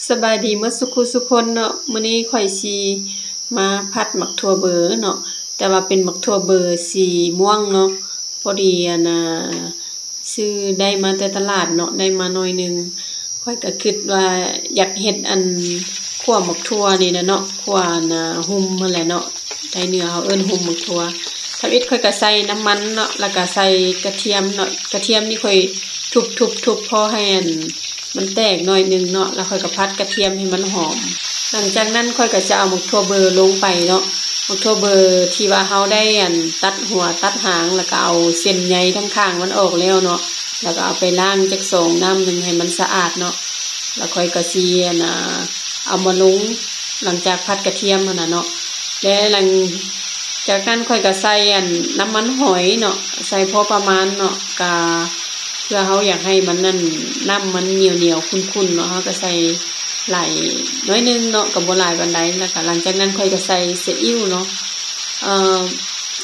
สบายดีเมื่อสุขุสุคนเนาะมื้อนี้ข่อยสิมาผัดหมักถั่วเบอเนาะแต่ว่าเป็นหมักถั่วเบอสีม่วงเนาะพอดีซื้อได้มาแต่ตลาดเนาะได้มาหน่อยนึงข่อยก็คิดว่าอยากเฮ็ดคั่วหมักถั่วนี่นะเนาะคั่วหุ่มนั่นแหละเนาะไทยเหนือเขาเอิ้นหุ่มหมักถั่วทำอิฐข่อยก็ใส่น้ำมันเนาะแล้วก็ใส่กระเทียมเนาะกระเทียมนี่ข่อยทุบๆๆพอให้มันแตกหน่อยนึงเนาะแล้วค่อยก็พัดกระเทียมให้มันหอมหลังจากนั้นค่อยก็จะเอาหมกถั่วเบอร์ลงไปเนาะหมกถั่วเบอร์ที่ว่าเฮาได้ตัดหัวตัดหางแล้วก็เอาเส้นใยทั้งข้างมันออกแล้วเนาะแล้วก็เอาไปล้างจัก2น้ำนึงให้มันสะอาดเนาะแล้วค่อยก็สิเอามาลงหลังจากพัดกระเทียมนั่นน่ะเนาะแล้วหลังจากนั้นค่อยก็ใส่น้ำมันหอยเนาะใส่พอประมาณเนาะกะเพื่อเขาอยากให้มันน้ำมันเหนียวขุ่นๆเนาะเขาก็ใส่ไหลน้อยนึงเนาะกับบ่หลายปานใดแล้วก็หลังจากนั้นค่อยก็ใส่ซีอิ๊วเนาะ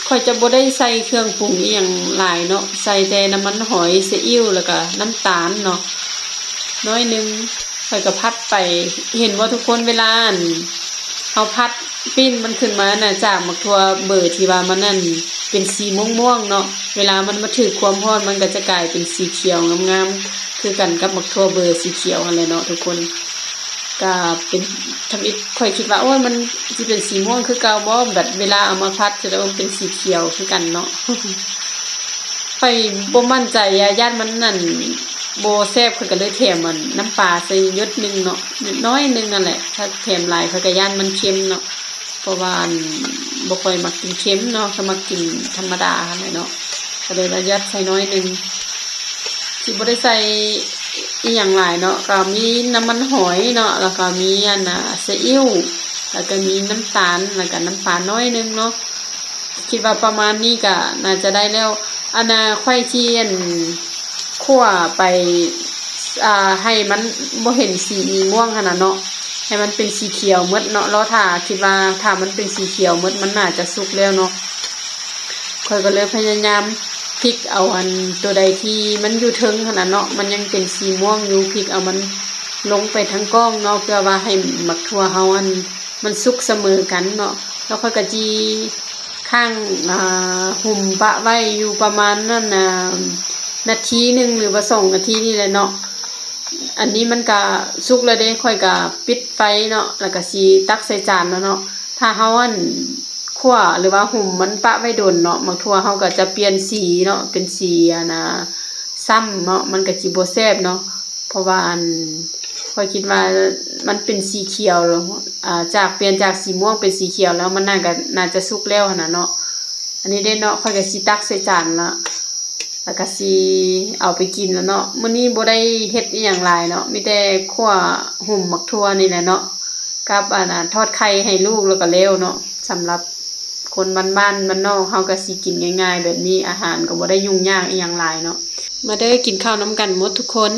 ค่อยจะบ่ได้ใส่เครื่องปรุงอีหยังหลายเนาะใส่แต่น้ำมันหอยซีอิ๊วแล้วก็น้ำตาลเนาะน้อยนึงค่อยก็พัดไปเห็นว่าทุกคนเวลาเฮาพัดปิ้นมันขึ้นมาน่ะจากหมักถั่วเบอร์ที่ว่ามันเป็นสีม่วงๆเนาะเวลามันมาถึงความร้อนมันก็จะกลายเป็นสีเขียวงามๆคือกันกับหมักถั่วเบอร์สีเขียวนั่นแหละเนาะทุกคนก็เป็นทำอิฐค่อยคิดว่าโอ้ยมันสิเป็นสีม่วงคือเก่าบ่แบบเวลาเอามาพัดจะได้เป็นสีเขียวคือกันเนาะค่อยบ่มั่นใจย่านมันบ่แซ่บค่อยก็เลยแถมน้ำปลาใส่หยดนึงเนาะน้อยนึงนั่นแหละถ้าแถมหลายค่อยก็ย่านมันเค็มเนาะเพราะว่าบ่ค่อยมักกินเค็มเนาะก็มักกินธรรมดาหั่นแหละเนาะก็เลยยัดใส่น้อยนึงสิบ่ได้ใส่อีหยังหลายเนาะก็มีน้ำมันหอยเนาะแล้วก็มีซีอิ๊วแล้วก็มีน้ำตาลแล้วก็น้ำปลาน้อยนึงเนาะคิดว่าประมาณนี้ก็น่าจะได้แล้วค่อยสิคั่วไปให้มันบ่เห็นสีม่วงขนาดเนาะให้มันเป็นสีเขียวหมดเนาะแล้วคิดว่าถ้ามันเป็นสีเขียวหมดมันน่าจะสุกแล้วเนาะค่อยก็เลยพยายามพลิกเอาตัวใดที่มันอยู่เทิงขนาดเนาะมันยังเป็นสีม่วงอยู่พลิกเอามันลงไปทั้งกล้องเนาะเพื่อว่าให้หมักถั่วเฮามันสุกเสมอกันเนาะแล้วค่อยก็จีข้างหุ่มปะไว้อยู่ประมาณนั้นนาทีนึงหรือว่า2นาทีนี่แหละเนาะอันนี้มันก็สุกแล้วเด้ค่อยก็ปิดไฟเนาะแล้วก็สิตักใส่จานแล้วเนาะถ้าเฮาคั่วหรือว่าหุ่มมันปะไว้โดนเนาะหมักถั่วเฮาก็จะเปลี่ยนสีเนาะเป็นสีซ้ำเนาะมันก็สิบ่แซ่บเนาะเพราะว่าค่อยคิดว่ามันเป็นสีเขียวจากเปลี่ยนจากสีม่วงเป็นสีเขียวแล้วมันน่าจะสุกแล้วหั่นน่ะเนาะอันนี้ได้เนาะค่อยก็สิตักใส่จานแล้วก็สิเอาไปกินแล้วเนาะมื้อนี้บ่ได้เฮ็ดอีหยังหลายเนาะมีแต่คั่วหุ่มหมักถั่วนี่แหละเนาะกับทอดไข่ให้ลูกแล้วก็แล้วเนาะสำหรับคนบ้านๆนอกเฮาก็สิกินง่ายๆแบบนี้อาหารก็บ่ได้ยุ่งยากอีหยังหลายเนาะมาเด้อกินข้าวนำกันหมดทุกคน